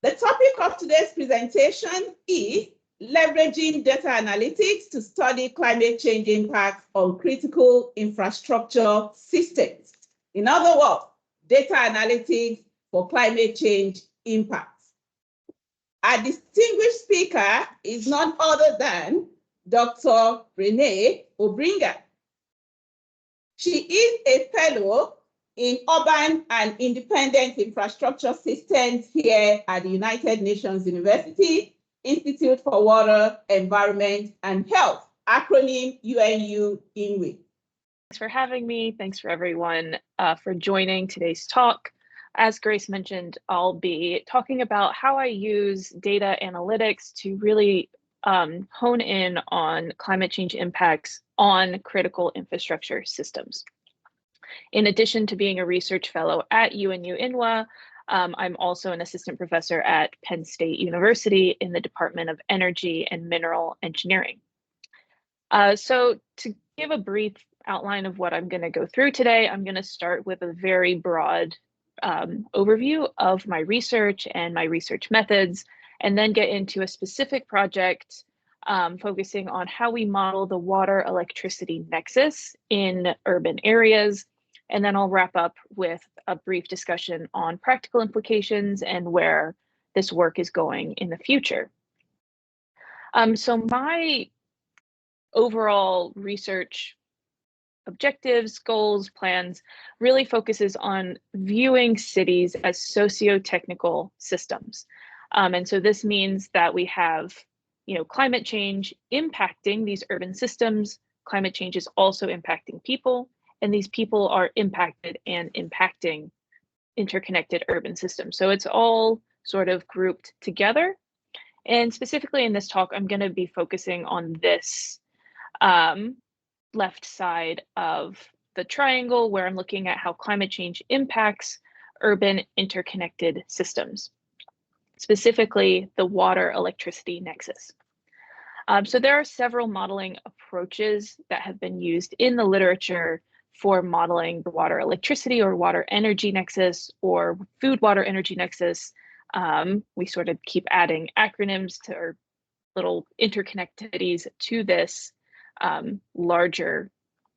The topic of today's presentation is leveraging data analytics to study climate change impacts on critical infrastructure systems. In other words, data analytics for climate change impacts. Our distinguished speaker is none other than Dr. Renee Obringer. She is a fellow in urban and independent infrastructure systems here at the United Nations University Institute for Water, Environment, and Health, acronym UNU-INWEH. Thanks for having me. Thanks for everyone for joining today's talk. As Grace mentioned, I'll be talking about how I use data analytics to really hone in on climate change impacts on critical infrastructure systems. In addition to being a research fellow at UNU-INWEH, I'm also an assistant professor at Penn State University in the Department of Energy and Mineral Engineering. So to give a brief outline of what I'm going to go through today, I'm going to start with a very broad overview of my research and my research methods, and then get into a specific project focusing on how we model the water-electricity nexus in urban areas. And then I'll wrap up with a brief discussion on practical implications and where this work is going in the future. So my overall research objectives, goals, plans really focuses on viewing cities as socio-technical systems. And so this means that we have, climate change impacting these urban systems. Climate change is also impacting people, and these people are impacted and impacting interconnected urban systems. So it's all sort of grouped together. And specifically in this talk, I'm going to be focusing on this left side of the triangle, where I'm looking at how climate change impacts urban interconnected systems, specifically the water-electricity nexus. So there are several modeling approaches that have been used in the literature for modeling the water-electricity or water-energy nexus or food-water-energy nexus. We sort of keep adding acronyms to or little interconnectivities to this larger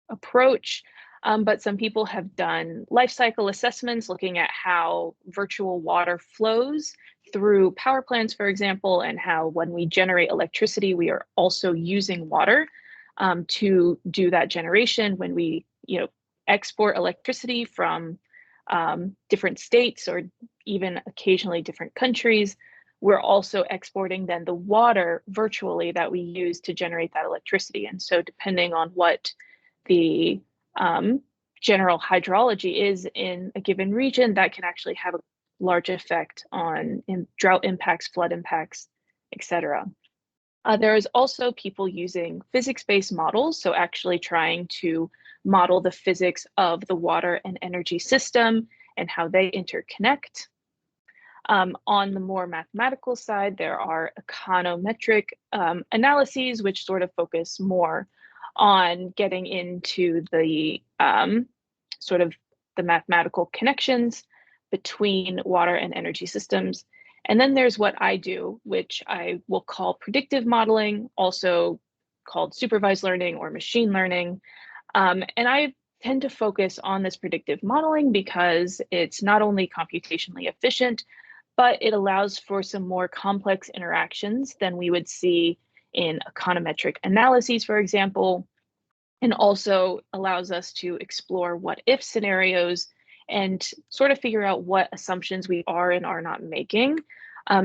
approach. But some people have done life cycle assessments looking at how virtual water flows through power plants, for example, and how when we generate electricity, we are also using water to do that generation. When we export electricity from different states or even occasionally different countries, we're also exporting then the water virtually that we use to generate that electricity. And so depending on what the general hydrology is in a given region, that can actually have a large effect on drought impacts, flood impacts, etc. There is also people using physics-based models, so actually trying to model the physics of the water and energy system and how they interconnect. On the more mathematical side, there are econometric analyses, which sort of focus more on getting into the sort of the mathematical connections between water and energy systems. And then there's what I do, which I will call predictive modeling, also called supervised learning or machine learning. And I tend to focus on this predictive modeling because it's not only computationally efficient, but it allows for some more complex interactions than we would see in econometric analyses, for example, and also allows us to explore what if scenarios and sort of figure out what assumptions we are and are not making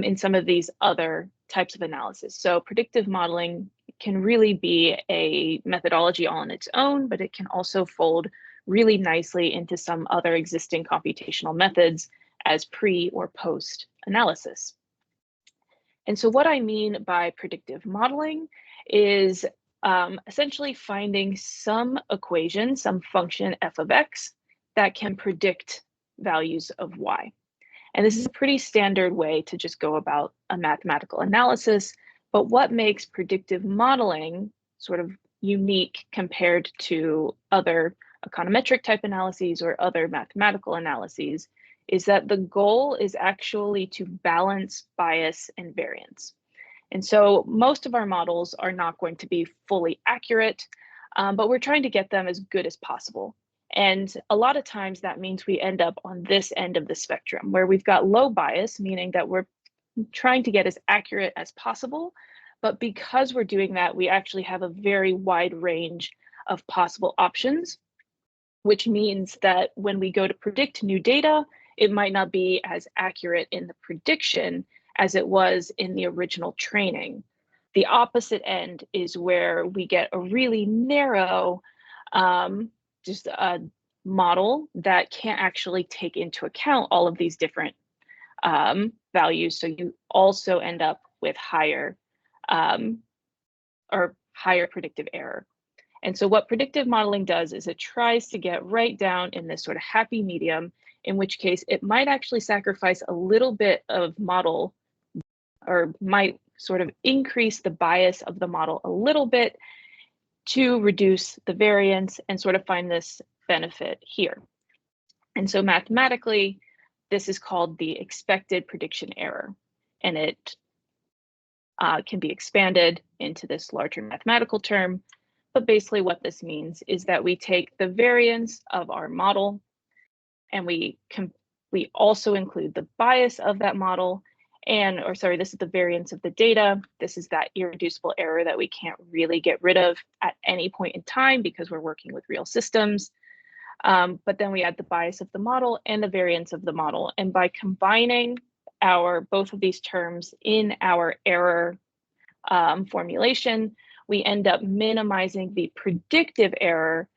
in some of these other types of analysis. So predictive modeling can really be a methodology all on its own, but it can also fold really nicely into some other existing computational methods as pre or post analysis. And so what I mean by predictive modeling is essentially finding some equation, some function f of x that can predict values of y. And this is a pretty standard way to just go about a mathematical analysis, but what makes predictive modeling sort of unique compared to other econometric type analyses or other mathematical analyses is that the goal is actually to balance bias and variance. And so most of our models are not going to be fully accurate, but we're trying to get them as good as possible. And a lot of times that means we end up on this end of the spectrum where we've got low bias, meaning that we're trying to get as accurate as possible. But because we're doing that, we actually have a very wide range of possible options, which means that when we go to predict new data, it might not be as accurate in the prediction as it was in the original training. The opposite end is where we get a really narrow, just a model that can't actually take into account all of these different values. So you also end up with higher predictive error. And so what predictive modeling does is it tries to get right down in this sort of happy medium, in which case it might actually sacrifice a little bit of model, or might sort of increase the bias of the model a little bit to reduce the variance and sort of find this benefit here. And so mathematically, this is called the expected prediction error, and it can be expanded into this larger mathematical term. But basically what this means is that we take the variance of our model and we also include the bias of that model, this is the variance of the data. This is that irreducible error that we can't really get rid of at any point in time because we're working with real systems. But then we add the bias of the model and the variance of the model. And by combining both of these terms in our error formulation, we end up minimizing the predictive error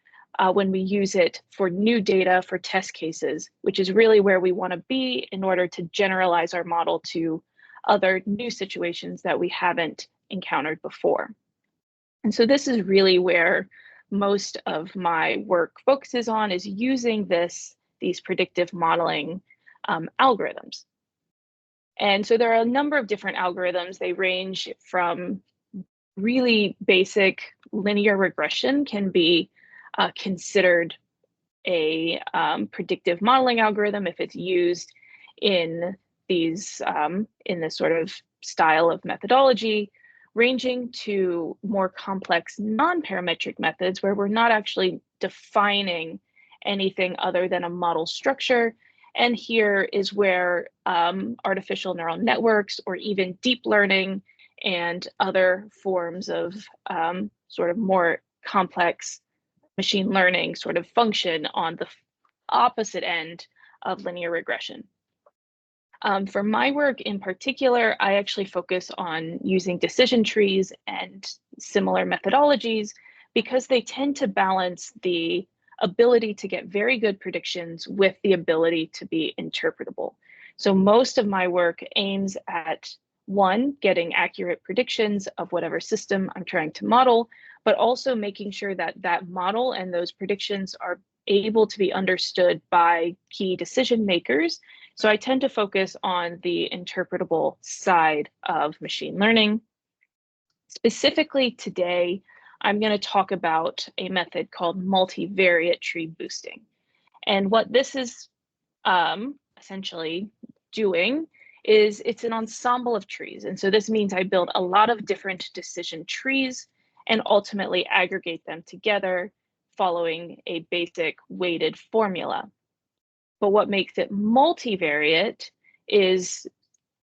when we use it for new data for test cases, which is really where we want to be in order to generalize our model to other new situations that we haven't encountered before. And so this is really where most of my work focuses on, is using these predictive modeling algorithms. And so there are a number of different algorithms. They range from really basic linear regression can be considered a predictive modeling algorithm if it's used in this sort of style of methodology, ranging to more complex non-parametric methods where we're not actually defining anything other than a model structure. And here is where artificial neural networks or even deep learning and other forms of sort of more complex machine learning sort of function on the opposite end of linear regression. For my work in particular, I actually focus on using decision trees and similar methodologies because they tend to balance the ability to get very good predictions with the ability to be interpretable. So most of my work aims at, one, getting accurate predictions of whatever system I'm trying to model, but also making sure that that model and those predictions are able to be understood by key decision makers. So I tend to focus on the interpretable side of machine learning. Specifically today, I'm going to talk about a method called multivariate tree boosting. And what this is essentially doing is it's an ensemble of trees. And so this means I build a lot of different decision trees and ultimately aggregate them together following a basic weighted formula. But what makes it multivariate is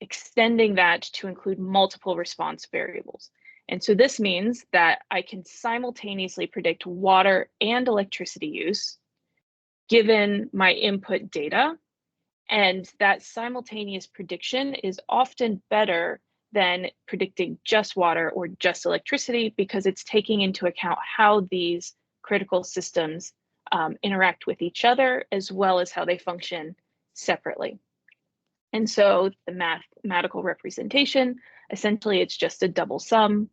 extending that to include multiple response variables. And so this means that I can simultaneously predict water and electricity use given my input data. And that simultaneous prediction is often better than predicting just water or just electricity because it's taking into account how these critical systems interact with each other as well as how they function separately. And so the mathematical representation, essentially it's just a double sum.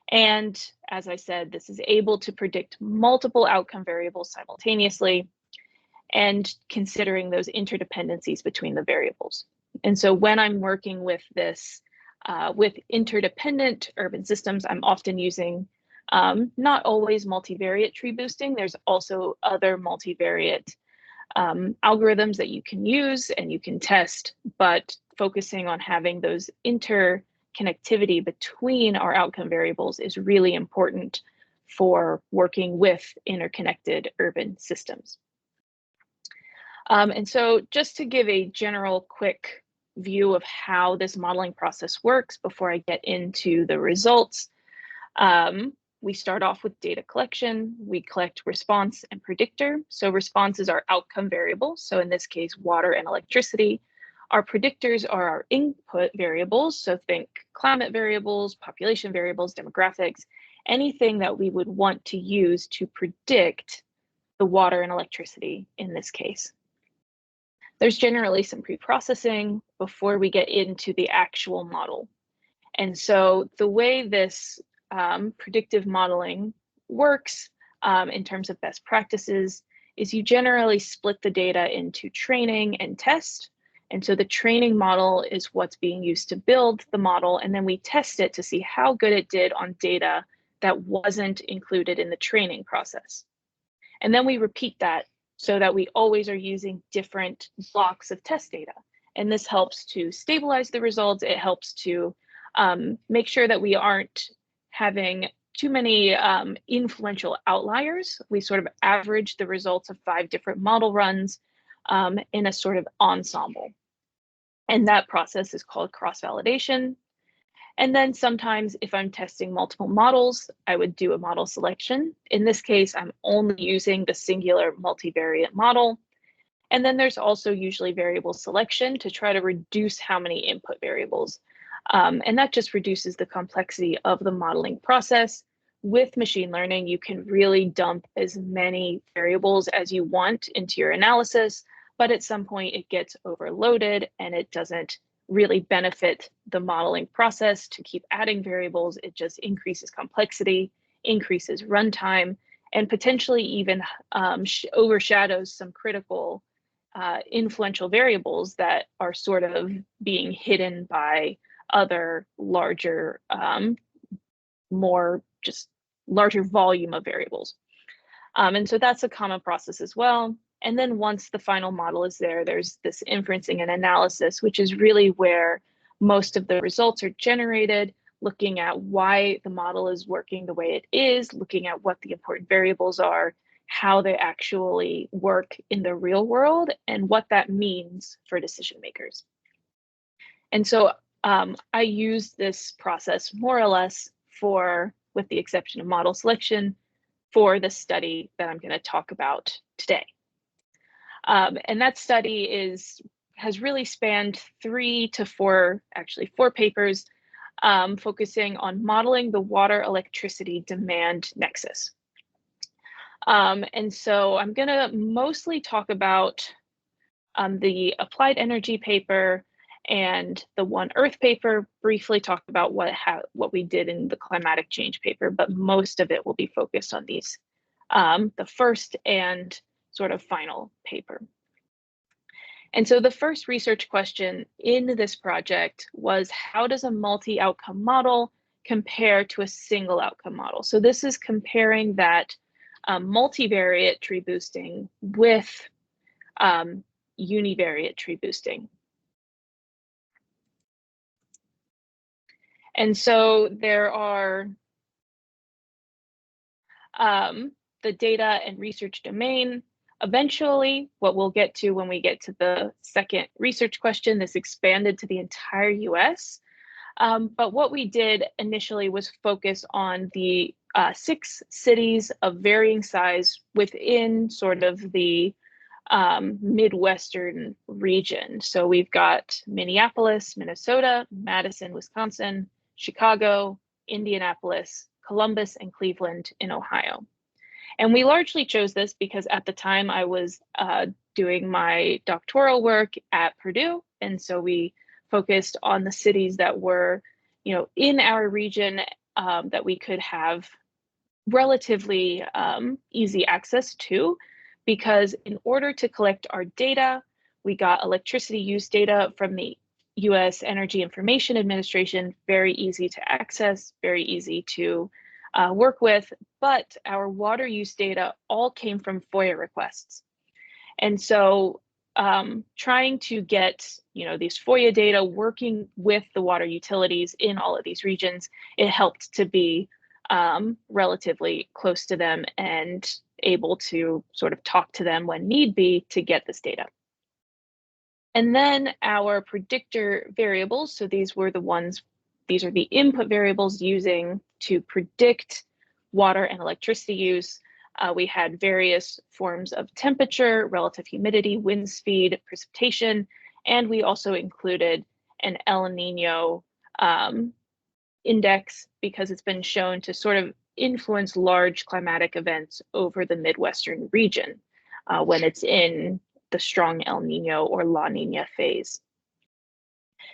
And as I said, this is able to predict multiple outcome variables simultaneously and considering those interdependencies between the variables. And so when I'm working with this, with interdependent urban systems, I'm often using not always multivariate tree boosting. There's also other multivariate algorithms that you can use and you can test, but focusing on having those interconnectivity between our outcome variables is really important for working with interconnected urban systems. And so just to give a general quick view of how this modeling process works before I get into the results, we start off with data collection. We collect response and predictor. So response is our outcome variable. So in this case, water and electricity. Our predictors are our input variables. So think climate variables, population variables, demographics, anything that we would want to use to predict the water and electricity in this case. There's generally some pre-processing before we get into the actual model. And so the way this predictive modeling works in terms of best practices is you generally split the data into training and test. And so the training model is what's being used to build the model, and then we test it to see how good it did on data that wasn't included in the training process. And then we repeat that so that we always are using different blocks of test data. And this helps to stabilize the results. It helps to make sure that we aren't having too many influential outliers. We sort of average the results of 5 different model runs in a sort of ensemble. And that process is called cross-validation. And then sometimes if I'm testing multiple models, I would do a model selection. In this case, I'm only using the singular multivariate model. And then there's also usually variable selection to try to reduce how many input variables. And that just reduces the complexity of the modeling process. With machine learning, you can really dump as many variables as you want into your analysis, but at some point it gets overloaded and it doesn't really benefit the modeling process to keep adding variables. It just increases complexity, increases runtime, and potentially even overshadows some critical influential variables that are sort of being hidden by other larger, more just larger volume of variables. And so that's a common process as well. And then once the final model is there, there's this inferencing and analysis, which is really where most of the results are generated, looking at why the model is working the way it is, looking at what the important variables are, how they actually work in the real world, and what that means for decision makers. And so I use this process more or less for, with the exception of model selection, for the study that I'm going to talk about today. And that study has really spanned 3 to 4, actually 4 papers, focusing on modeling the water electricity demand nexus. And so I'm going to mostly talk about the applied energy paper and the One Earth paper, briefly talk about what we did in the climatic change paper, but most of it will be focused on these, the first and sort of final paper. And so the first research question in this project was, how does a multi-outcome model compare to a single outcome model? So this is comparing that multivariate tree boosting with univariate tree boosting. And so there are the data and research domain. Eventually, what we'll get to when we get to the second research question, this expanded to the entire US. But what we did initially was focus on the 6 cities of varying size within sort of the Midwestern region. So we've got Minneapolis, Minnesota, Madison, Wisconsin, Chicago, Indianapolis, Columbus, and Cleveland in Ohio. And we largely chose this because at the time I was doing my doctoral work at Purdue. And so we focused on the cities that were, in our region that we could have relatively easy access to, because in order to collect our data, we got electricity use data from the US Energy Information Administration, very easy to access, very easy to work with, but our water use data all came from FOIA requests. And so trying to get, these FOIA data, working with the water utilities in all of these regions, it helped to be relatively close to them and able to sort of talk to them when need be to get this data. And then our predictor variables, so these are the input variables using to predict water and electricity use. We had various forms of temperature, relative humidity, wind speed, precipitation, and we also included an El Nino index because it's been shown to sort of influence large climatic events over the Midwestern region when it's in the strong El Nino or La Nina phase.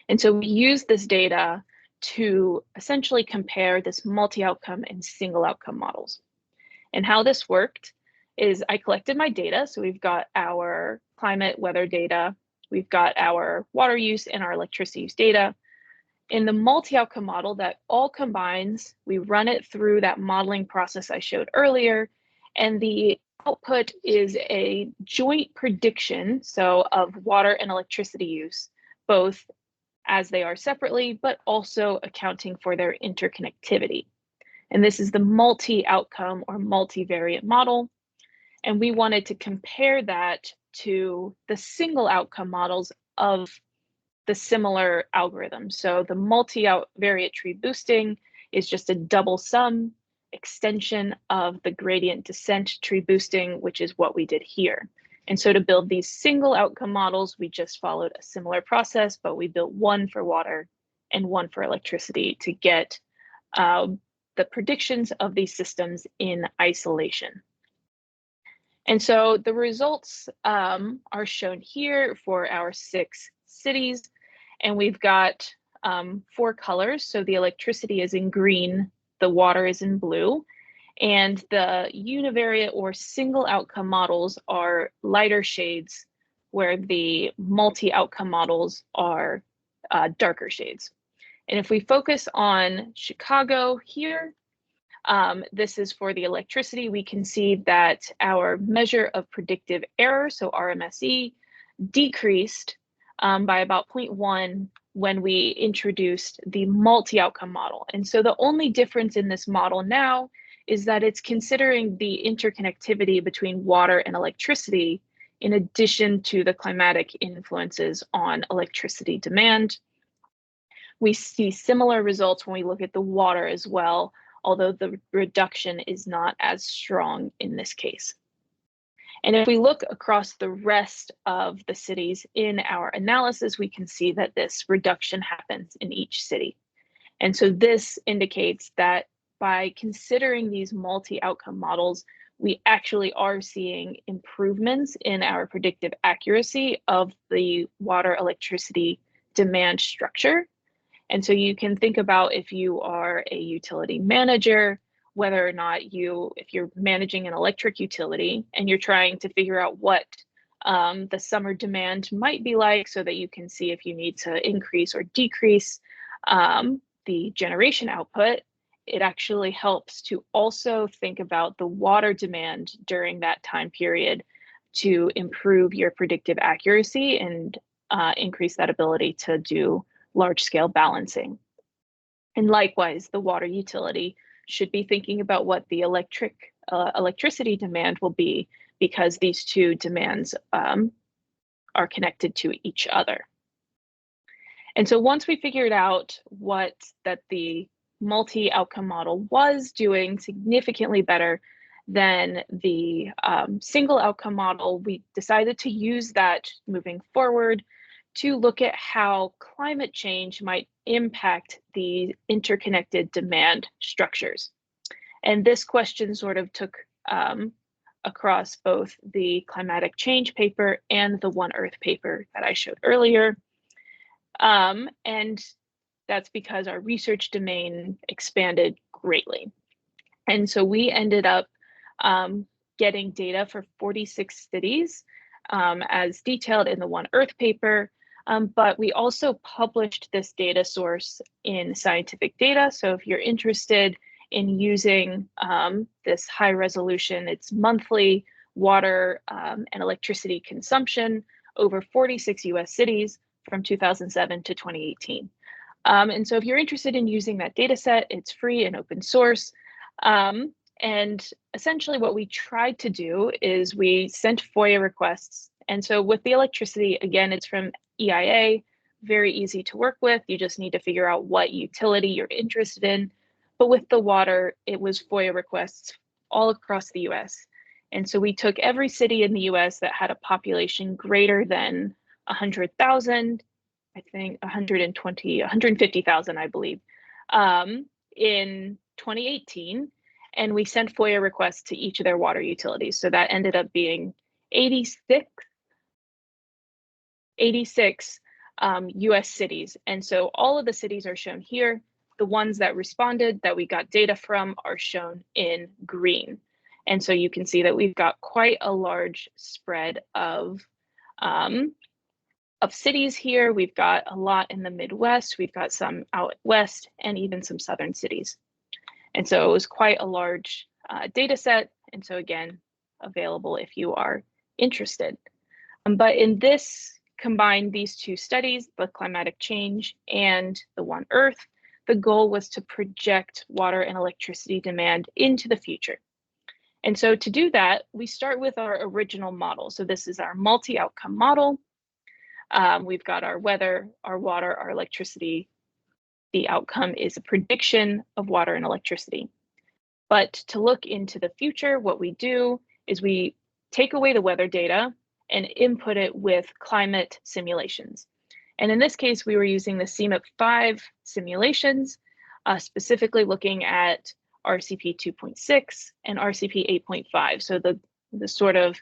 And so we use this data to essentially compare this multi-outcome and single outcome models. And how this worked is I collected my data. So we've got our climate weather data, we've got our water use and our electricity use data. In the multi-outcome model that all combines, we run it through that modeling process I showed earlier, and the output is a joint prediction, so of water and electricity use, both as they are separately, but also accounting for their interconnectivity. And this is the multi-outcome or multivariate model. And we wanted to compare that to the single outcome models of the similar algorithm. So the multivariate tree boosting is just a double sum extension of the gradient descent tree boosting, which is what we did here. And so to build these single outcome models, we just followed a similar process, but we built one for water and one for electricity to get the predictions of these systems in isolation. And so the results are shown here for our 6 cities, and we've got 4 colors. So the electricity is in green, the water is in blue, and the univariate or single outcome models are lighter shades, where the multi-outcome models are darker shades. And if we focus on Chicago here, this is for the electricity. We can see that our measure of predictive error, so RMSE, decreased by about 0.1 when we introduced the multi-outcome model. And so the only difference in this model now is that it's considering the interconnectivity between water and electricity in addition to the climatic influences on electricity demand. We see similar results when we look at the water as well, although the reduction is not as strong in this case. And if we look across the rest of the cities in our analysis, we can see that this reduction happens in each city. And so this indicates that by considering these multi-outcome models, we actually are seeing improvements in our predictive accuracy of the water electricity demand structure. And so you can think about if you are a utility manager, whether or not if you're managing an electric utility and you're trying to figure out what the summer demand might be like so that you can see if you need to increase or decrease the generation output, it actually helps to also think about the water demand during that time period to improve your predictive accuracy and increase that ability to do large-scale balancing. And likewise, the water utility should be thinking about what the electricity demand will be, because these two demands are connected to each other. And so once we figured out that the multi-outcome model was doing significantly better than the single outcome model, we decided to use that moving forward to look at how climate change might impact the interconnected demand structures. And this question sort of took across both the climatic change paper and the One Earth paper that I showed earlier. And that's because our research domain expanded greatly. And so we ended up getting data for 46 cities as detailed in the One Earth paper. But we also published this data source in Scientific Data. So if you're interested in using this high resolution, it's monthly water and electricity consumption over 46 US cities from 2007 to 2018. And so if you're interested in using that data set, it's free and open source. And essentially what we tried to do is we sent FOIA requests. And so with the electricity, again, it's from EIA, very easy to work with. You just need to figure out what utility you're interested in. But with the water, it was FOIA requests all across the US. And so we took every city in the US that had a population greater than 100,000, I think 150,000, I believe, in 2018. And we sent FOIA requests to each of their water utilities. So that ended up being 86 US cities. And so all of the cities are shown here. The ones that responded that we got data from are shown in green. And so you can see that we've got quite a large spread of cities here. We've got a lot in the Midwest, we've got some out west, and even some southern cities. And so it was quite a large data set. And so again, available if you are interested. But in this, combine these two studies, the climatic change and the One Earth, the goal was to project water and electricity demand into the future. And so to do that, we start with our original model. So this is our multi-outcome model. We've got our weather, our water, our electricity. The outcome is a prediction of water and electricity. But to look into the future, what we do is we take away the weather data and input it with climate simulations. And in this case, we were using the CMIP-5 simulations, specifically looking at RCP 2.6 and RCP 8.5. So the sort of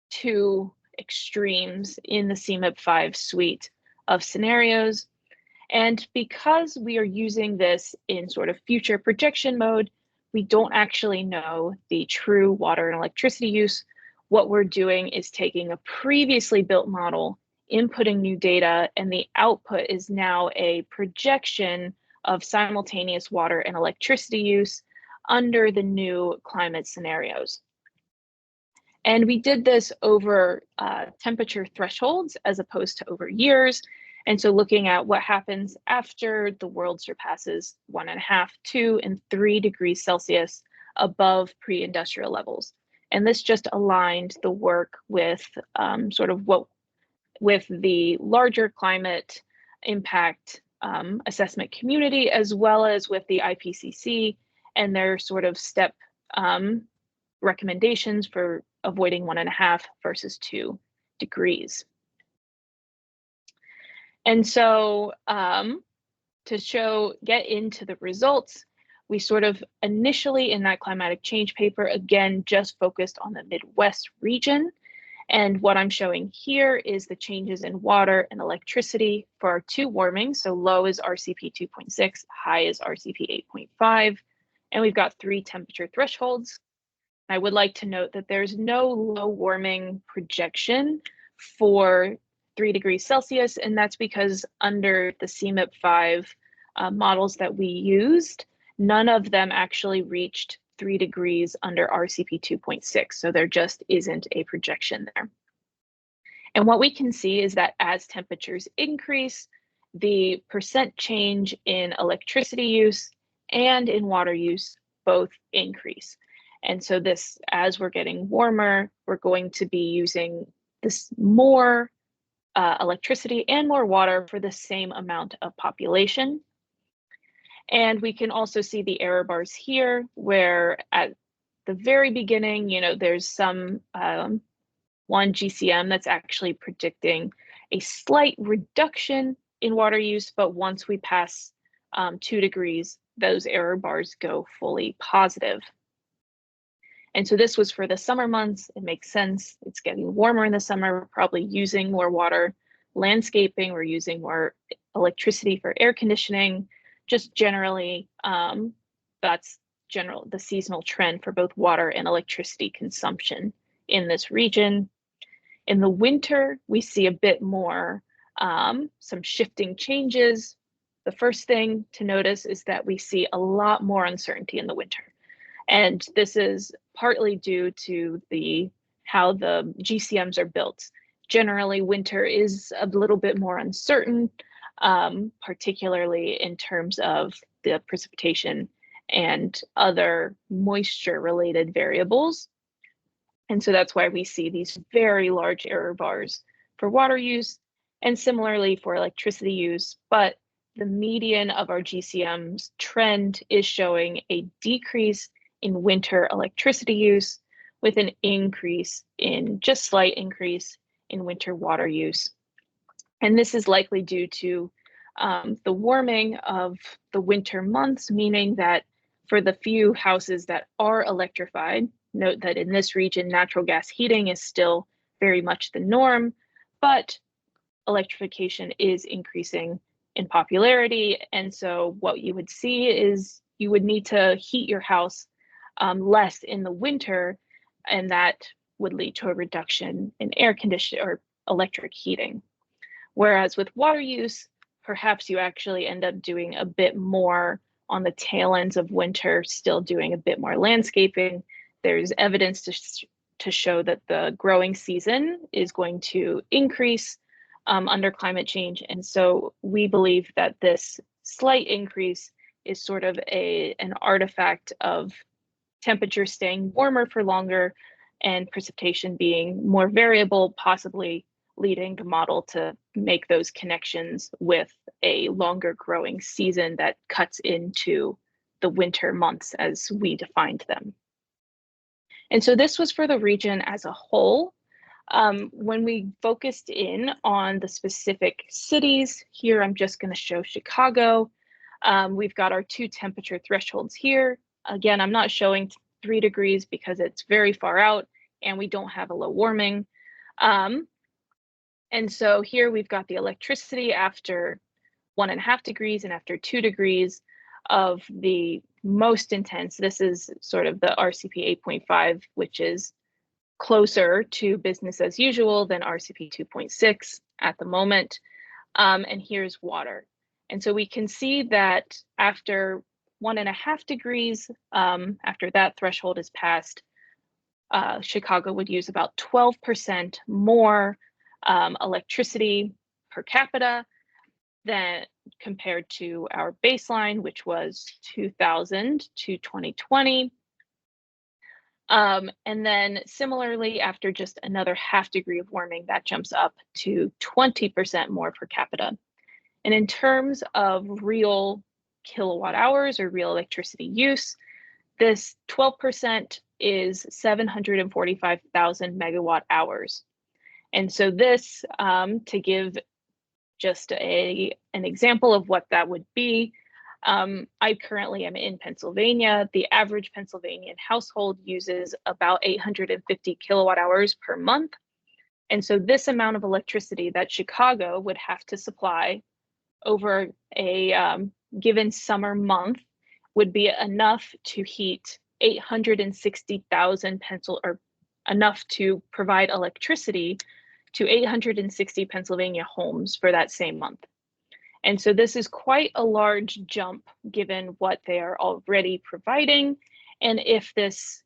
two extremes in the CMIP-5 suite of scenarios. And because we are using this in sort of future projection mode, we don't actually know the true water and electricity use. What we're doing is taking a previously built model, inputting new data, and the output is now a projection of simultaneous water and electricity use under the new climate scenarios. And we did this over temperature thresholds as opposed to over years. And so looking at what happens after the world surpasses 1.5, 2, and 3 degrees Celsius above pre-industrial levels. And this just aligned the work with with the larger climate impact assessment community, as well as with the IPCC and their sort of step recommendations for avoiding 1.5 versus 2 degrees. And so to get into the results, we sort of initially in that climatic change paper, again, just focused on the Midwest region. And what I'm showing here is the changes in water and electricity for our two warmings. So low is RCP 2.6, high is RCP 8.5. And we've got 3 temperature thresholds. I would like to note that there's no low warming projection for 3 degrees Celsius, and that's because under the CMIP-5 models that we used, none of them actually reached 3 degrees under RCP 2.6, so there just isn't a projection there. And what we can see is that as temperatures increase, the percent change in electricity use and in water use both increase. And so this, as we're getting warmer, we're going to be using this more electricity and more water for the same amount of population. And we can also see the error bars here, where at the very beginning, there's some 1 GCM that's actually predicting a slight reduction in water use, but once we pass 2 degrees, those error bars go fully positive. And so this was for the summer months. It makes sense. It's getting warmer in the summer. We're probably using more water. Landscaping, we're using more electricity for air conditioning. Just generally, that's the seasonal trend for both water and electricity consumption in this region. In the winter, we see a bit more, some shifting changes. The first thing to notice is that we see a lot more uncertainty in the winter. And this is partly due to how the GCMs are built. Generally, winter is a little bit more uncertain, particularly in terms of the precipitation and other moisture-related variables. And so that's why we see these very large error bars for water use and similarly for electricity use. But the median of our GCM's trend is showing a decrease in winter electricity use with an increase in, just slight increase in winter water use. And this is likely due to the warming of the winter months, meaning that for the few houses that are electrified, note that in this region, natural gas heating is still very much the norm, but electrification is increasing in popularity. And so what you would see is you would need to heat your house less in the winter, and that would lead to a reduction in air conditioning or electric heating. Whereas with water use, perhaps you actually end up doing a bit more on the tail ends of winter, still doing a bit more landscaping. There's evidence to show that the growing season is going to increase under climate change. And so we believe that this slight increase is sort of an artifact of temperature staying warmer for longer and precipitation being more variable, possibly leading the model to make those connections with a longer growing season that cuts into the winter months as we defined them. And so this was for the region as a whole. When we focused in on the specific cities, here I'm just going to show Chicago. We've got our two temperature thresholds here. Again, I'm not showing 3 degrees because it's very far out and we don't have a low warming. And so here we've got the electricity after 1.5 degrees and after 2 degrees of the most intense. This is sort of the RCP 8.5, which is closer to business as usual than RCP 2.6 at the moment. And here's water. And so we can see that after 1.5 degrees, after that threshold is passed, Chicago would use about 12% more electricity per capita than compared to our baseline, which was 2000 to 2020. And then similarly, after just another 0.5 degree of warming, that jumps up to 20% more per capita. And in terms of real kilowatt hours or real electricity use, this 12% is 745,000 megawatt hours. And so this, to give just an example of what that would be, I currently am in Pennsylvania. The average Pennsylvanian household uses about 850 kilowatt hours per month. And so this amount of electricity that Chicago would have to supply over a given summer month would be enough to heat 860,000 or enough to provide electricity to 860 Pennsylvania homes for that same month. And so this is quite a large jump given what they are already providing. And if this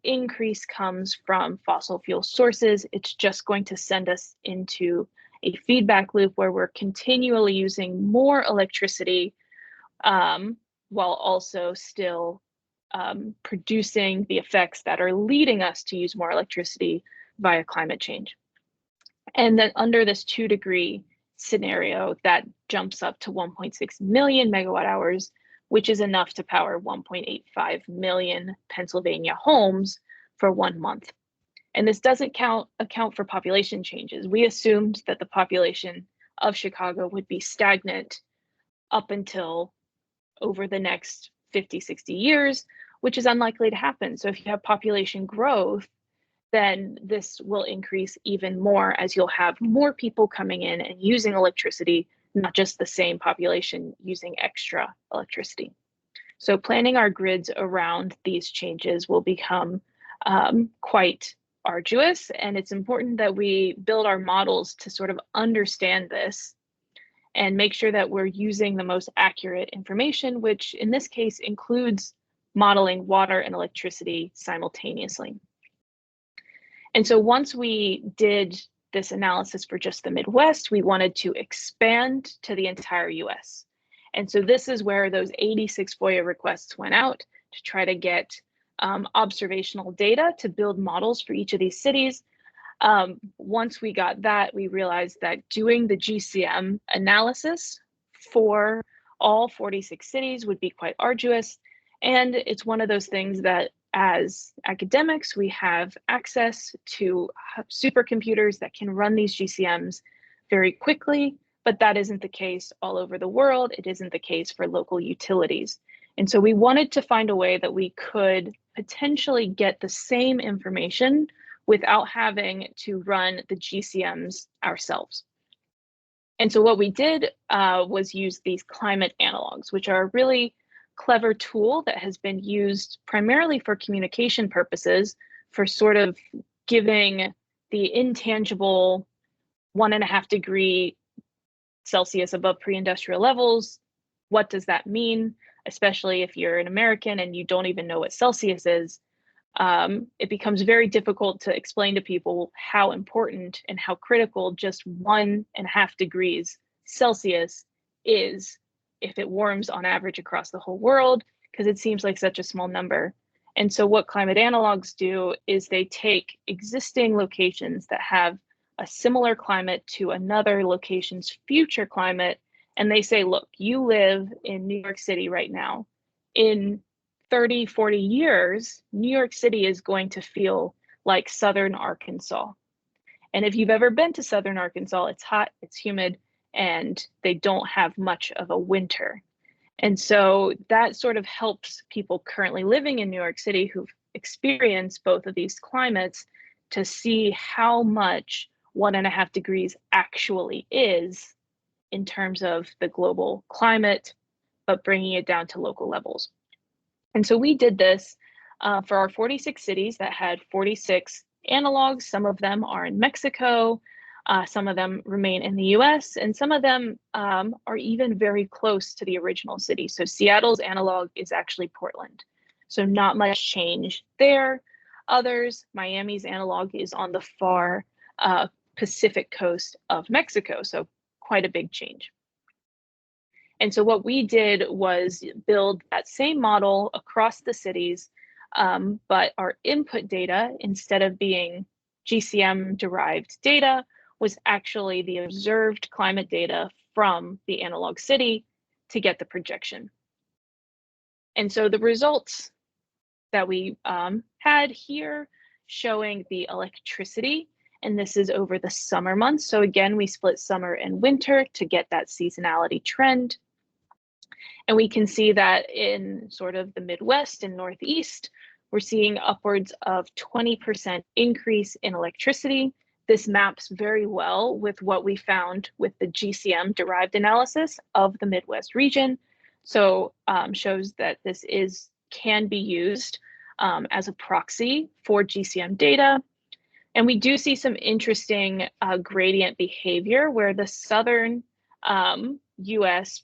increase comes from fossil fuel sources, it's just going to send us into a feedback loop where we're continually using more electricity while also still producing the effects that are leading us to use more electricity via climate change. And then under this 2 degree scenario, that jumps up to 1.6 million megawatt hours, which is enough to power 1.85 million Pennsylvania homes for 1 month. And this doesn't account for population changes. We assumed that the population of Chicago would be stagnant up until over the next 50, 60 years, which is unlikely to happen. So if you have population growth, then this will increase even more as you'll have more people coming in and using electricity, not just the same population using extra electricity. So planning our grids around these changes will become quite arduous, and it's important that we build our models to sort of understand this and make sure that we're using the most accurate information, which in this case includes modeling water and electricity simultaneously. And so once we did this analysis for just the Midwest, we wanted to expand to the entire US. And so this is where those 86 FOIA requests went out to try to get observational data to build models for each of these cities. Once we got that, we realized that doing the GCM analysis for all 46 cities would be quite arduous. And it's one of those things that as academics, we have access to supercomputers that can run these GCMs very quickly, but that isn't the case all over the world. It isn't the case for local utilities. And so we wanted to find a way that we could potentially get the same information without having to run the GCMs ourselves. And so what we did was use these climate analogs, which are a really clever tool that has been used primarily for communication purposes, for sort of giving the intangible 1.5 degrees Celsius above pre-industrial levels. What does that mean? Especially if you're an American and you don't even know what Celsius is, it becomes very difficult to explain to people how important and how critical just 1.5 degrees Celsius is if it warms on average across the whole world, because it seems like such a small number. And so what climate analogs do is they take existing locations that have a similar climate to another location's future climate, and they say, look, you live in New York City right now. In 30, 40 years, New York City is going to feel like Southern Arkansas. And if you've ever been to Southern Arkansas, it's hot, it's humid, and they don't have much of a winter. And so that sort of helps people currently living in New York City who've experienced both of these climates to see how much 1.5 degrees actually is in terms of the global climate, but bringing it down to local levels. And so we did this for our 46 cities that had 46 analogs. Some of them are in Mexico, some of them remain in the US, and some of them are even very close to the original city. So Seattle's analog is actually Portland. So not much change there. Others, Miami's analog is on the far Pacific coast of Mexico. So quite a big change. And so what we did was build that same model across the cities, but our input data, instead of being GCM-derived data, was actually the observed climate data from the analog city to get the projection. And so the results that we had here showing the electricity, and this is over the summer months. So again, we split summer and winter to get that seasonality trend. And we can see that in sort of the Midwest and Northeast, we're seeing upwards of 20% increase in electricity. This maps very well with what we found with the GCM derived analysis of the Midwest region. So shows that this can be used as a proxy for GCM data. And we do see some interesting gradient behavior where the southern US,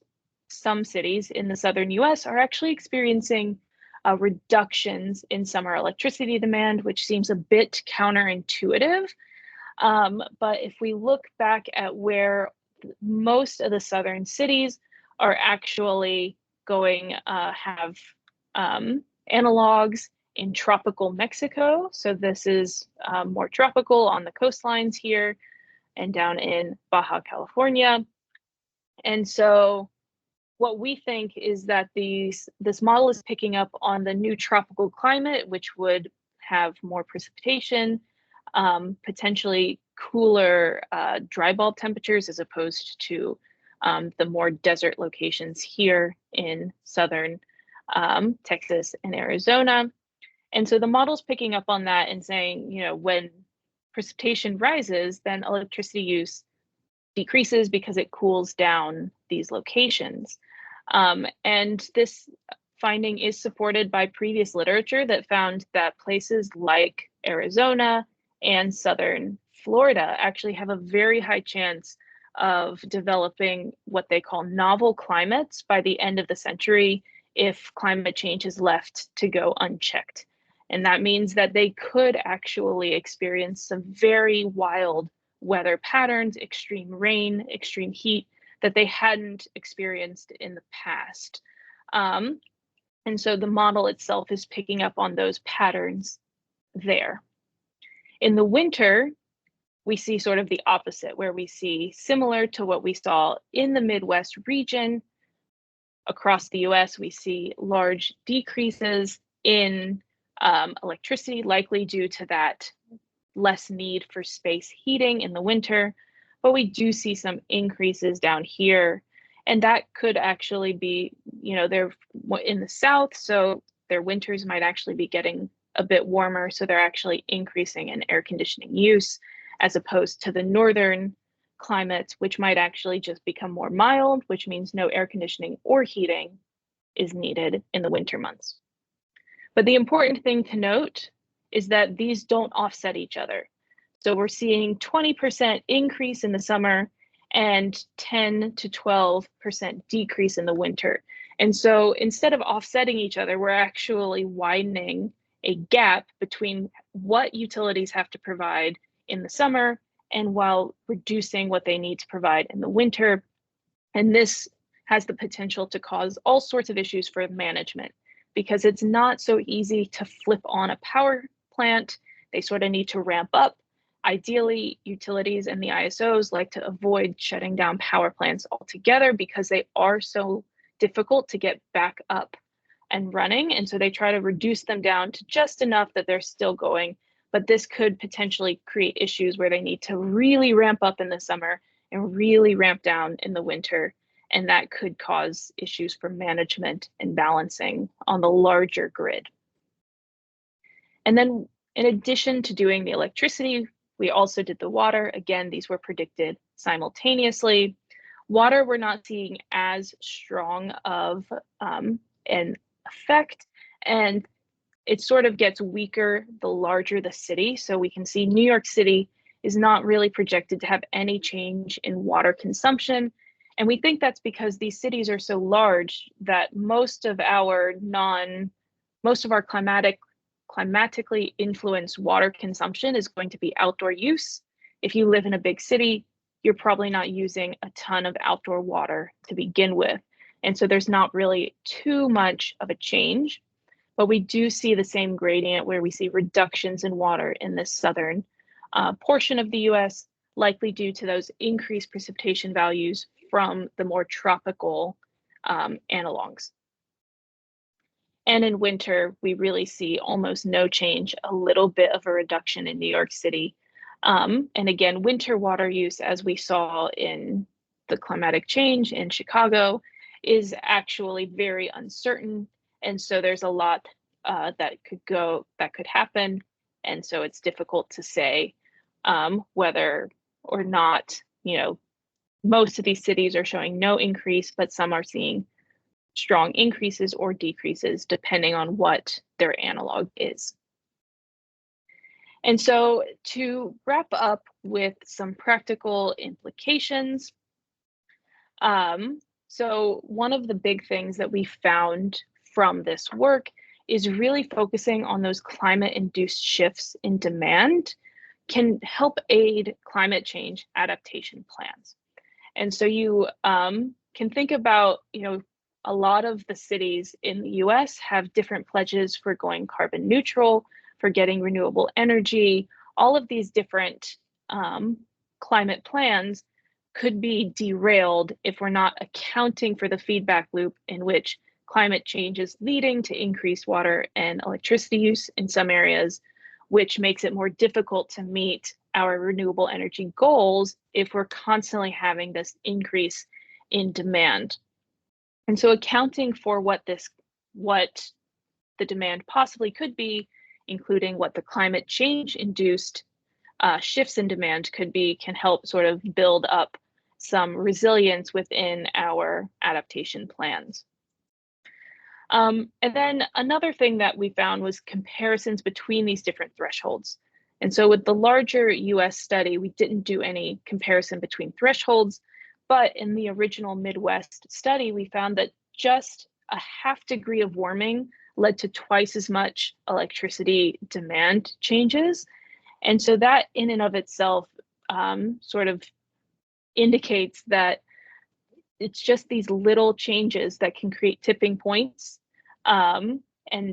some cities in the southern US are actually experiencing reductions in summer electricity demand, which seems a bit counterintuitive. But if we look back at where most of the southern cities are actually going have analogs in tropical Mexico. So this is more tropical on the coastlines here and down in Baja California. And so what we think is that this model is picking up on the new tropical climate, which would have more precipitation, potentially cooler dry bulb temperatures as opposed to the more desert locations here in southern Texas and Arizona. And so the model's picking up on that and saying, you know, when precipitation rises, then electricity use decreases because it cools down these locations. And this finding is supported by previous literature that found that places like Arizona and southern Florida actually have a very high chance of developing what they call novel climates by the end of the century if climate change is left to go unchecked. And that means that they could actually experience some very wild weather patterns, extreme rain, extreme heat that they hadn't experienced in the past. And so the model itself is picking up on those patterns there. In the winter, we see sort of the opposite, where we see, similar to what we saw in the Midwest region, across the US, we see large decreases in electricity, likely due to that less need for space heating in the winter. But we do see some increases down here. And that could actually be, they're in the South, so their winters might actually be getting a bit warmer. So they're actually increasing in air conditioning use, as opposed to the northern climates, which might actually just become more mild, which means no air conditioning or heating is needed in the winter months. But the important thing to note is that these don't offset each other. So we're seeing 20% increase in the summer and 10 to 12% decrease in the winter. And so instead of offsetting each other, we're actually widening a gap between what utilities have to provide in the summer and while reducing what they need to provide in the winter. And this has the potential to cause all sorts of issues for management, because it's not so easy to flip on a power plant. They sort of need to ramp up. Ideally, utilities and the ISOs like to avoid shutting down power plants altogether because they are so difficult to get back up and running. And so they try to reduce them down to just enough that they're still going. But this could potentially create issues where they need to really ramp up in the summer and really ramp down in the winter. And that could cause issues for management and balancing on the larger grid. And then in addition to doing the electricity, we also did the water. Again, these were predicted simultaneously. Water, we're not seeing as strong of an effect, and it sort of gets weaker the larger the city. So we can see New York City is not really projected to have any change in water consumption. And we think that's because these cities are so large that most of our climatically influenced water consumption is going to be outdoor use. If you live in a big city, you're probably not using a ton of outdoor water to begin with. And so there's not really too much of a change, but we do see the same gradient where we see reductions in water in this southern portion of the US, likely due to those increased precipitation values from the more tropical analogs. And in winter, we really see almost no change, a little bit of a reduction in New York City. And again, winter water use, as we saw in the climatic change in Chicago, is actually very uncertain. And so there's a lot that could happen. And so it's difficult to say whether or not, most of these cities are showing no increase, but some are seeing strong increases or decreases depending on what their analog is. And so to wrap up with some practical implications, so one of the big things that we found from this work is really focusing on those climate-induced shifts in demand can help aid climate change adaptation plans. And so you can think about, a lot of the cities in the US have different pledges for going carbon neutral, for getting renewable energy. All of these different climate plans could be derailed if we're not accounting for the feedback loop in which climate change is leading to increased water and electricity use in some areas, which makes it more difficult to meet our renewable energy goals if we're constantly having this increase in demand. And so accounting for what the demand possibly could be, including what the climate change induced shifts in demand could be, can help sort of build up some resilience within our adaptation plans. And then another thing that we found was comparisons between these different thresholds. And so with the larger US study, we didn't do any comparison between thresholds, but in the original Midwest study, we found that just a half degree of warming led to twice as much electricity demand changes. And so that in and of itself sort of indicates that it's just these little changes that can create tipping points and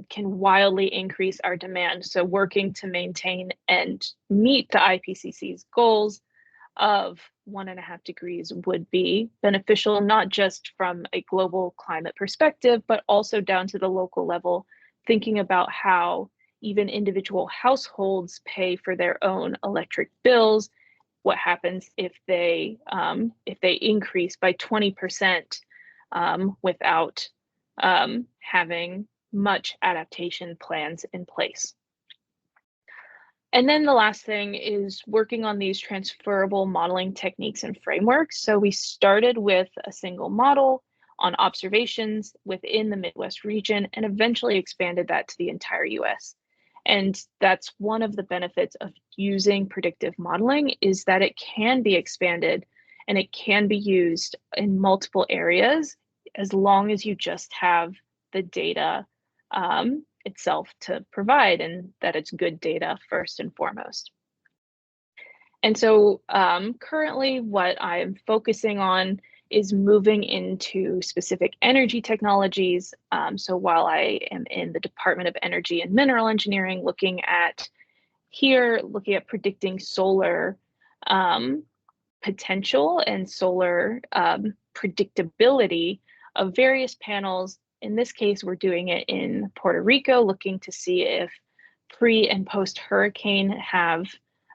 can wildly increase our demand. So working to maintain and meet the IPCC's goals of 1.5 degrees would be beneficial, not just from a global climate perspective, but also down to the local level, thinking about how even individual households pay for their own electric bills. What happens if they increase by 20% without having much adaptation plans in place. And then the last thing is working on these transferable modeling techniques and frameworks. So we started with a single model on observations within the Midwest region and eventually expanded that to the entire US. And that's one of the benefits of using predictive modeling, is that it can be expanded and it can be used in multiple areas as long as you just have the data itself to provide, and that it's good data first and foremost. And so currently what I'm focusing on is moving into specific energy technologies. So while I am in the Department of Energy and Mineral Engineering, looking at predicting solar potential and solar predictability of various panels. In this case, we're doing it in Puerto Rico, looking to see if pre and post hurricane have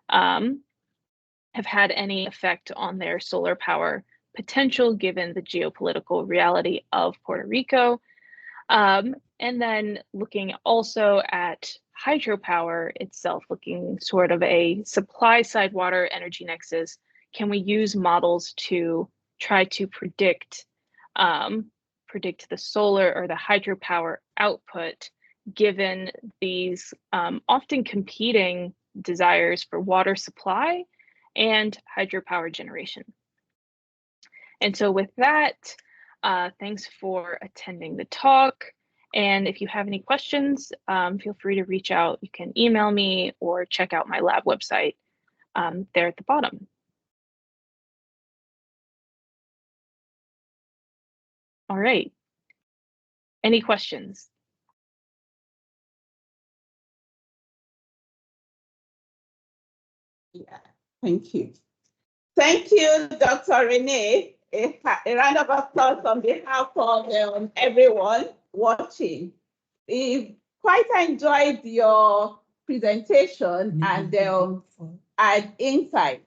had any effect on their solar power potential, given the geopolitical reality of Puerto Rico. And then looking also at hydropower itself, looking sort of a supply side water energy nexus. Can we use models to try to predict the solar or the hydropower output, given these often competing desires for water supply and hydropower generation? And so with that, thanks for attending the talk. And if you have any questions, feel free to reach out. You can email me or check out my lab website there at the bottom. All right. Any questions? Yeah, thank you. Thank you, Dr. Renee. A round of applause on behalf of everyone watching. We quite enjoyed your presentation and insight.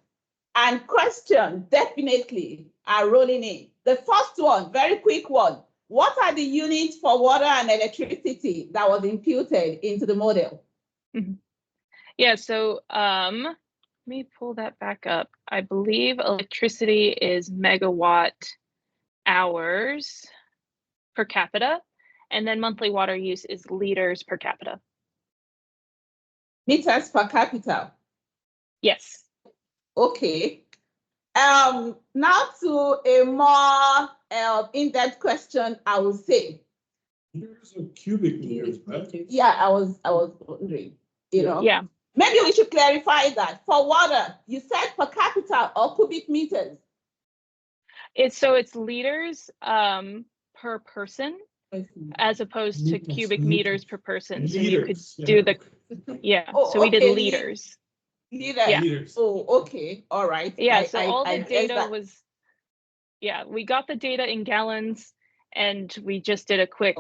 And questions definitely are rolling in. The first one, very quick one. What are the units for water and electricity that was imputed into the model? Mm-hmm. Yeah, so let me pull that back up. I believe electricity is megawatt hours per capita, and then monthly water use is liters per capita. Meters per capita? Yes. Okay. Now to a more in-depth question, I will say. Meters or cubic meters, right? Yeah, I was wondering, you know. Yeah. Maybe we should clarify that. For water, you said per capita or cubic meters? It's liters per person, as opposed to cubic meters per person. So you could do the, yeah. Oh, so we okay. did liters. Liters. Yeah. Liters. Oh, okay. All right. Yeah. So all the data was, yeah, we got the data in gallons, and we just did a quick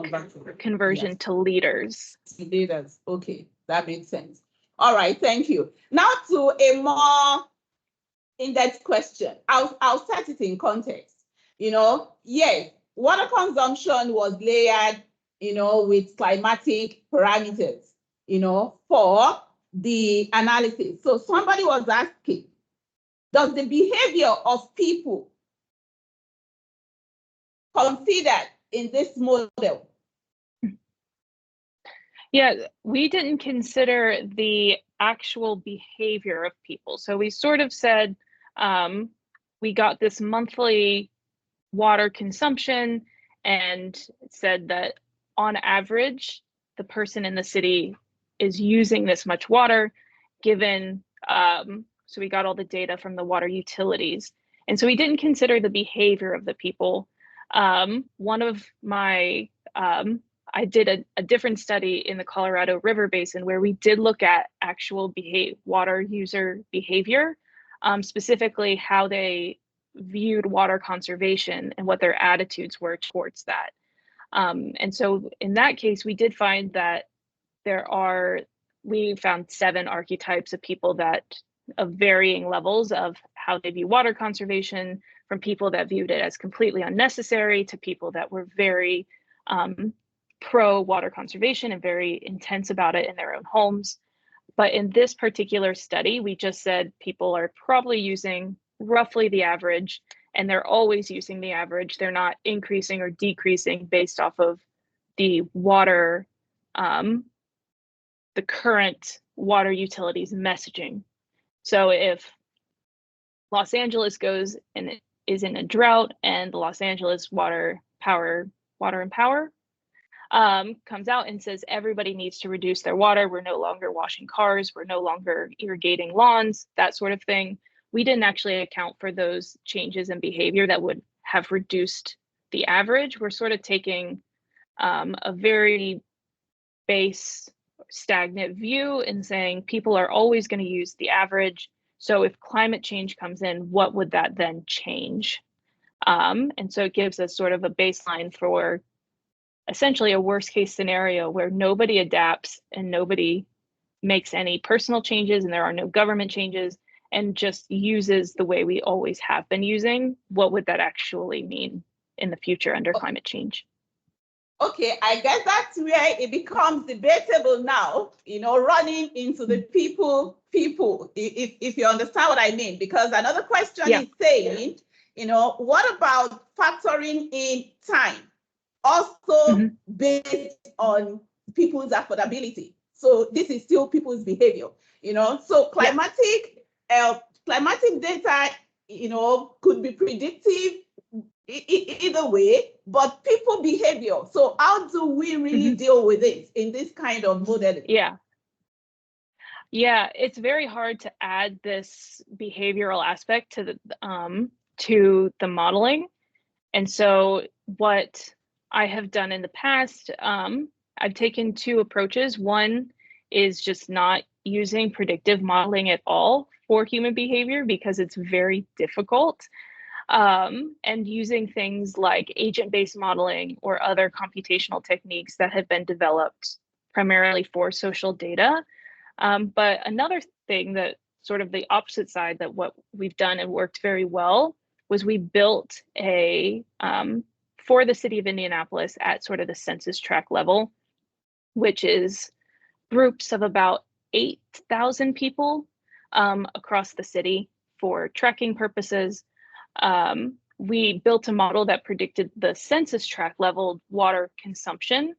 conversion to liters. Liters. Okay, that makes sense. All right. Thank you. Now to a more in-depth question. I'll set it in context. You know, yes, water consumption was layered, you know, with climatic parameters, you know, for the analysis. So somebody was asking, does the behavior of people considered in this model? Yeah, we didn't consider the actual behavior of people. So we sort of said, we got this monthly water consumption, and said that on average, the person in the city is using this much water given, so we got all the data from the water utilities. And so we didn't consider the behavior of the people. One of my, I did a different study in the Colorado River Basin where we did look at actual water user behavior, specifically how they viewed water conservation and what their attitudes were towards that. And so in that case, we did find that we found 7 archetypes of people that of varying levels of how they view water conservation, from people that viewed it as completely unnecessary to people that were very pro water conservation and very intense about it in their own homes. But in this particular study, we just said people are probably using roughly the average, and they're always using the average. They're not increasing or decreasing based off of the water, the current water utilities messaging. So if Los Angeles goes and is in a drought and the Los Angeles Water and Power comes out and says everybody needs to reduce their water, we're no longer washing cars, we're no longer irrigating lawns, that sort of thing, we didn't actually account for those changes in behavior that would have reduced the average. We're sort of taking a very base stagnant view and saying people are always going to use the average. So if climate change comes in, what would that then change? And so it gives us sort of a baseline for essentially a worst case scenario where nobody adapts and nobody makes any personal changes and there are no government changes and just uses the way we always have been using. What would that actually mean in the future under climate change? Okay, I guess that's where it becomes debatable now, running into the people, if you understand what I mean, because another question is saying, what about factoring in time, also based on people's affordability? So this is still people's behavior, so climatic data, could be predictive either way, but people behavior. So how do we really deal with it in this kind of modeling? Yeah, it's very hard to add this behavioral aspect to the modeling. And so what I have done in the past, I've taken 2 approaches. One is just not using predictive modeling at all for human behavior because it's very difficult. And using things like agent-based modeling or other computational techniques that have been developed primarily for social data. But another thing that sort of the opposite side that what we've done and worked very well was we built for the city of Indianapolis at sort of the census tract level, which is groups of about 8,000 people across the city for tracking purposes. We built a model that predicted the census tract level water consumption,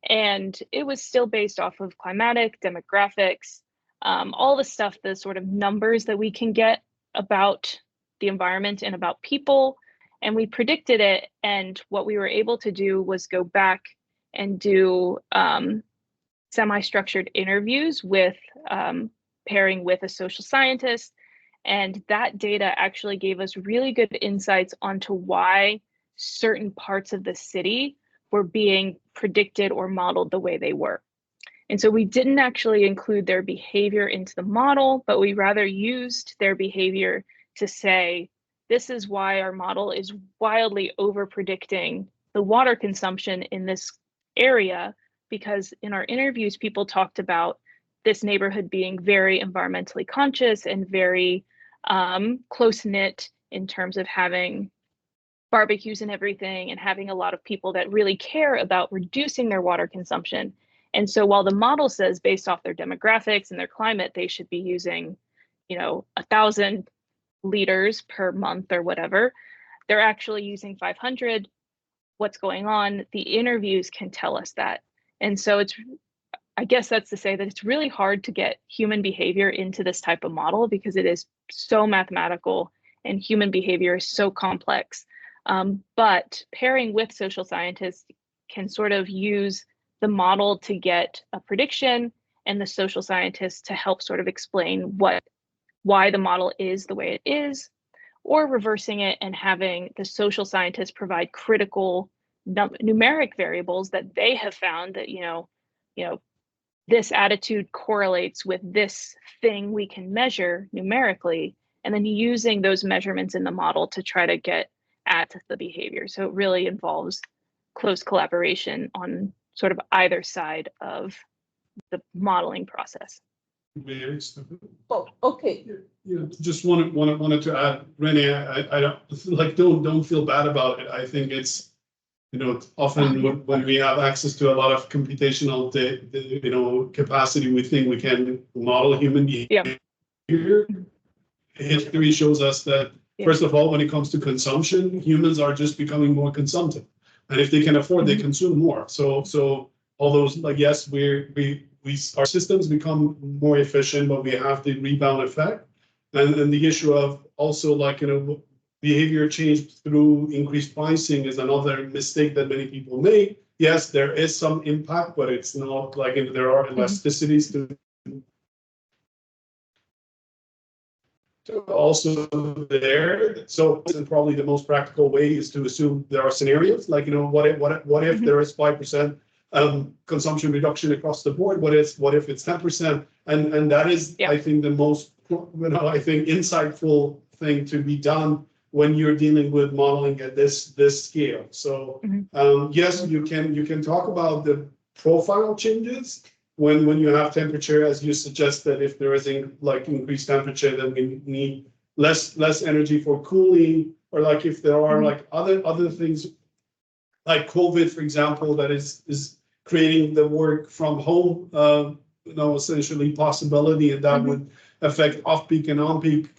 and it was still based off of climatic, demographics, all the stuff, the sort of numbers that we can get about the environment and about people, and we predicted it. And what we were able to do was go back and do semi-structured interviews with pairing with a social scientist. And that data actually gave us really good insights onto why certain parts of the city were being predicted or modeled the way they were. And so we didn't actually include their behavior into the model, but we rather used their behavior to say, this is why our model is wildly over predicting the water consumption in this area, because in our interviews, people talked about this neighborhood being very environmentally conscious and very close-knit in terms of having barbecues and everything and having a lot of people that really care about reducing their water consumption. And so while the model says based off their demographics and their climate, they should be using, 1,000 liters per month or whatever, they're actually using 500. What's going on? The interviews can tell us that. And so I guess that's to say that it's really hard to get human behavior into this type of model because it is so mathematical and human behavior is so complex. But pairing with social scientists can sort of use the model to get a prediction and the social scientists to help sort of explain why the model is the way it is, or reversing it and having the social scientists provide critical numeric variables that they have found that, this attitude correlates with this thing we can measure numerically, and then using those measurements in the model to try to get at the behavior. So it really involves close collaboration on sort of either side of the modeling process. Oh, okay. Yeah, just wanted to add, Renee, I don't feel bad about it. I think it's, often when we have access to a lot of computational capacity, we think we can model human behavior. Yeah. History shows us that, first of all, when it comes to consumption, humans are just becoming more consumptive. And if they can afford, they consume more. So all those, yes, our systems become more efficient, but we have the rebound effect. And the issue of also behavior change through increased pricing is another mistake that many people make. Yes, there is some impact, but it's not like there are elasticities to also there. So probably the most practical way is to assume there are scenarios like, what if there is 5% consumption reduction across the board? What if it's 10%? And that is, I think, the most, insightful thing to be done when you're dealing with modeling at this scale. So yes, you can talk about the profile changes when you have temperature, as you suggested. If there is increased temperature, then we need less energy for cooling, or if there are other things like COVID, for example, that is creating the work from home, essentially possibility, and that would affect off-peak and on-peak,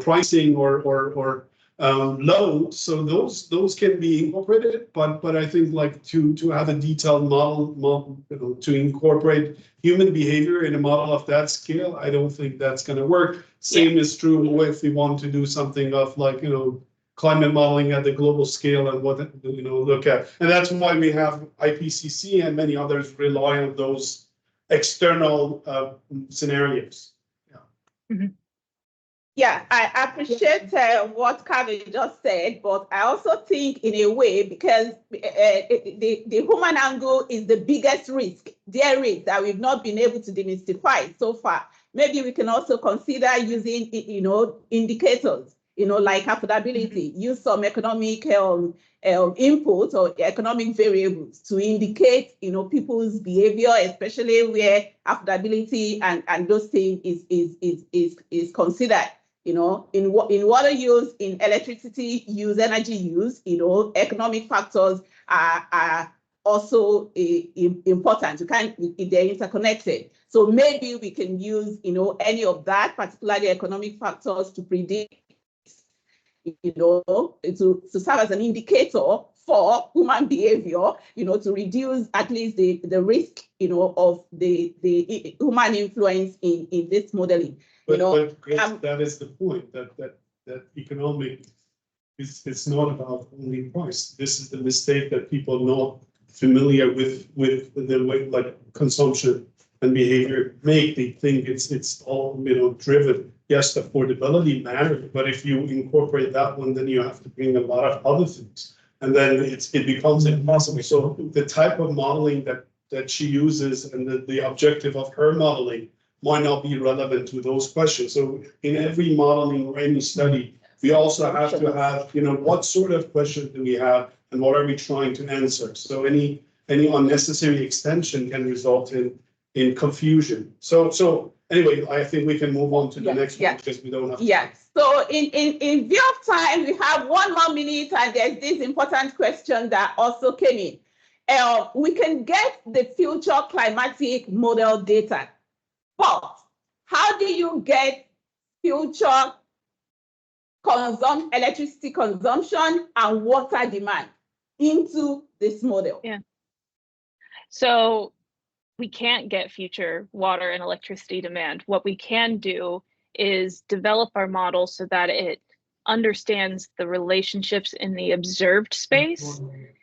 pricing or load. So those can be incorporated, but I think to have a detailed model, to incorporate human behavior in a model of that scale, I don't think that's going to work. Same is true if we want to do something of climate modeling at the global scale and what look at, and that's why we have IPCC and many others rely on those external scenarios. Yeah, I appreciate what Kevin just said, but I also think in a way, because the human angle is the biggest risk that we've not been able to demystify so far. Maybe we can also consider using, indicators, like affordability, use some economic inputs or economic variables to indicate, people's behavior, especially where affordability and those things is considered. In water use, in electricity use, energy use, economic factors are also important. They're interconnected. So maybe we can use, any of that, particularly economic factors, to predict, to serve as an indicator for human behavior, to reduce at least the risk, of the human influence in this modeling. But Grace, that is the point, that economic it's not about only price. This is the mistake that people not familiar with the way consumption and behavior make. They think it's all driven. Yes, affordability matters, but if you incorporate that one, then you have to bring a lot of other things, and then it becomes impossible. So the type of modeling that she uses and the objective of her modeling might not be relevant to those questions. So in every modeling or any study, we also have to have, what sort of questions do we have and what are we trying to answer? So any unnecessary extension can result in confusion. So anyway, I think we can move on to the next one because we don't have. Yes. So in view of time, we have 1 more minute, and there's this important question that also came in. We can get the future climatic model data, but how do you get future electricity consumption and water demand into this model? Yeah. So we can't get future water and electricity demand. What we can do is develop our model so that it understands the relationships in the observed space,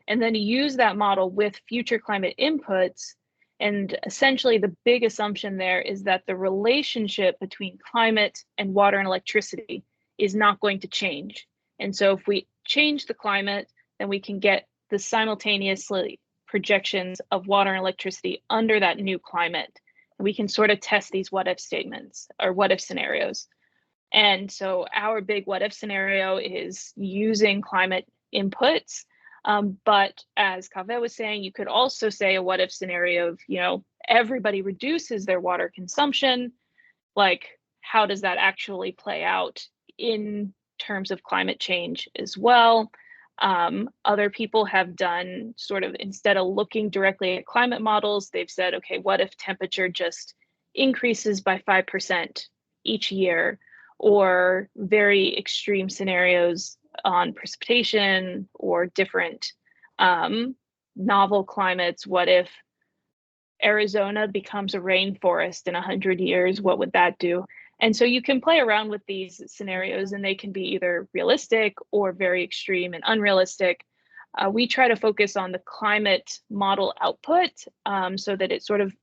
and then use that model with future climate inputs. And essentially the big assumption there is that the relationship between climate and water and electricity is not going to change. And so if we change the climate, then we can get the simultaneously projections of water and electricity under that new climate. And we can sort of test these what if statements or what if scenarios. And so our big what if scenario is using climate inputs. But as Kaveh was saying, you could also say a what if scenario of, you know, everybody reduces their water consumption. Like, how does that actually play out in terms of climate change as well? Other people have done sort of, instead of looking directly at climate models, they've said, okay, what if temperature just increases by 5% each year, or very extreme scenarios on precipitation or different novel climates. What if Arizona becomes a rainforest in 100 years? What would that do? And so you can play around with these scenarios, and they can be either realistic or very extreme and unrealistic. We try to focus on the climate model output so that it sort of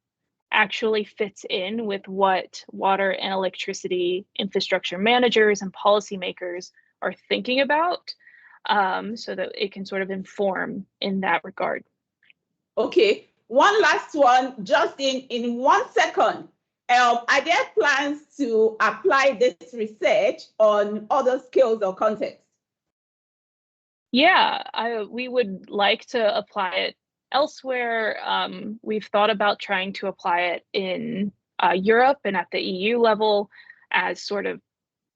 actually fits in with what water and electricity infrastructure managers and policymakers are thinking about, so that it can sort of inform in that regard. Okay, one last one, just in 1 second. Are there plans to apply this research on other skills or contexts? Yeah, we would like to apply it elsewhere. We've thought about trying to apply it in Europe and at the EU level as sort of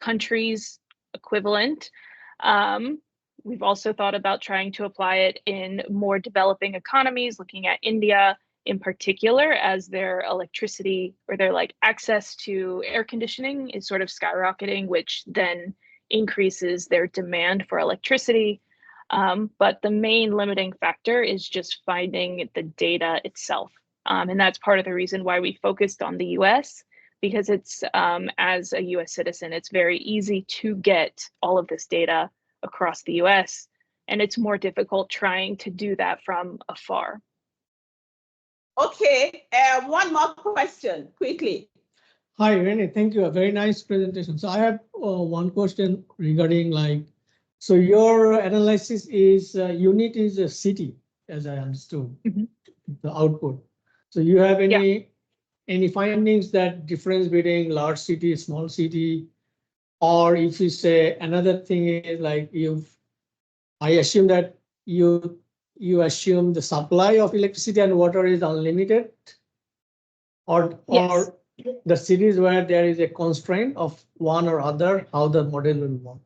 countries equivalent. We've also thought about trying to apply it in more developing economies, looking at India in particular, as their electricity or their like access to air conditioning is sort of skyrocketing, which then increases their demand for electricity. But the main limiting factor is just finding the data itself. And that's part of the reason why we focused on the US, because it's, as a US citizen, it's very easy to get all of this data across the US, and it's more difficult trying to do that from afar. Okay, one more question, quickly. Hi, Renee, thank you. A very nice presentation. So I have one question regarding so your analysis is unit is a city, as I understood, the output. So you have any findings that difference between large city, small city, or if you say another thing is like I assume that you assume the supply of electricity and water is unlimited, or the cities where there is a constraint of one or other, how the model will work?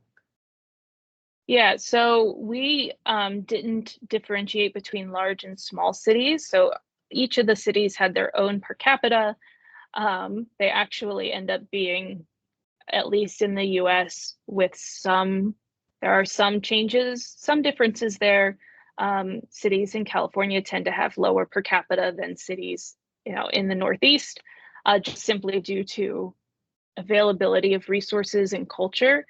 Yeah, so we didn't differentiate between large and small cities. So each of the cities had their own per capita. They actually end up being, at least in the US, with there are some changes, some differences there. Cities in California tend to have lower per capita than cities, in the Northeast, just simply due to availability of resources and culture.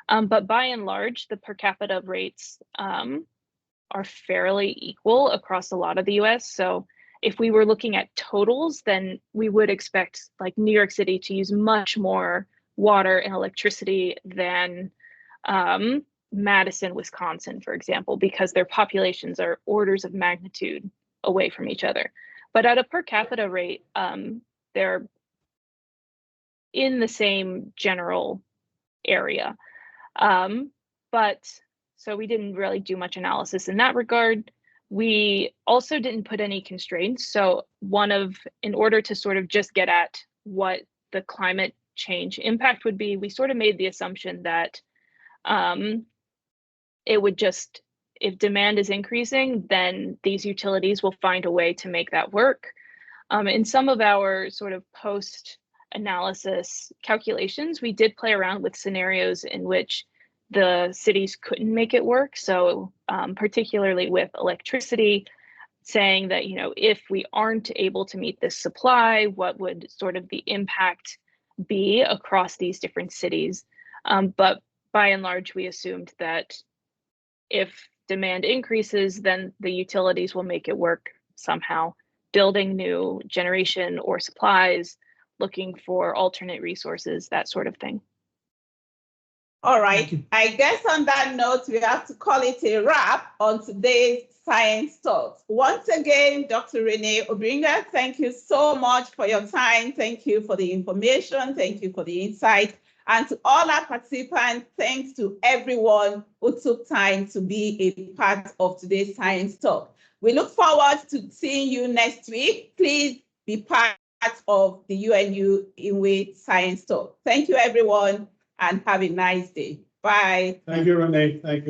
But by and large, the per capita rates are fairly equal across a lot of the US. So if we were looking at totals, then we would expect like New York City to use much more water and electricity than Madison, Wisconsin, for example, because their populations are orders of magnitude away from each other. But at a per capita rate, they're in the same general area. But so we didn't really do much analysis in that regard. We also didn't put any constraints. So in order to sort of just get at what the climate change impact would be, we sort of made the assumption that it would just, if demand is increasing, then these utilities will find a way to make that work. In some of our sort of post-analysis calculations, we did play around with scenarios in which the cities couldn't make it work. So particularly with electricity, saying that, if we aren't able to meet this supply, what would sort of the impact be across these different cities? But by and large, we assumed that if demand increases, then the utilities will make it work somehow, building new generation or supplies, looking for alternate resources, that sort of thing. All right. I guess on that note, we have to call it a wrap on today's Science Talks. Once again, Dr. Renee Obringer, thank you so much for your time. Thank you for the information. Thank you for the insight. And to all our participants, thanks to everyone who took time to be a part of today's Science Talk. We look forward to seeing you next week. Please be part of the UNU-INWEH Science Talk. Thank you, everyone, and have a nice day. Bye. Thank you, Renee. Thank you.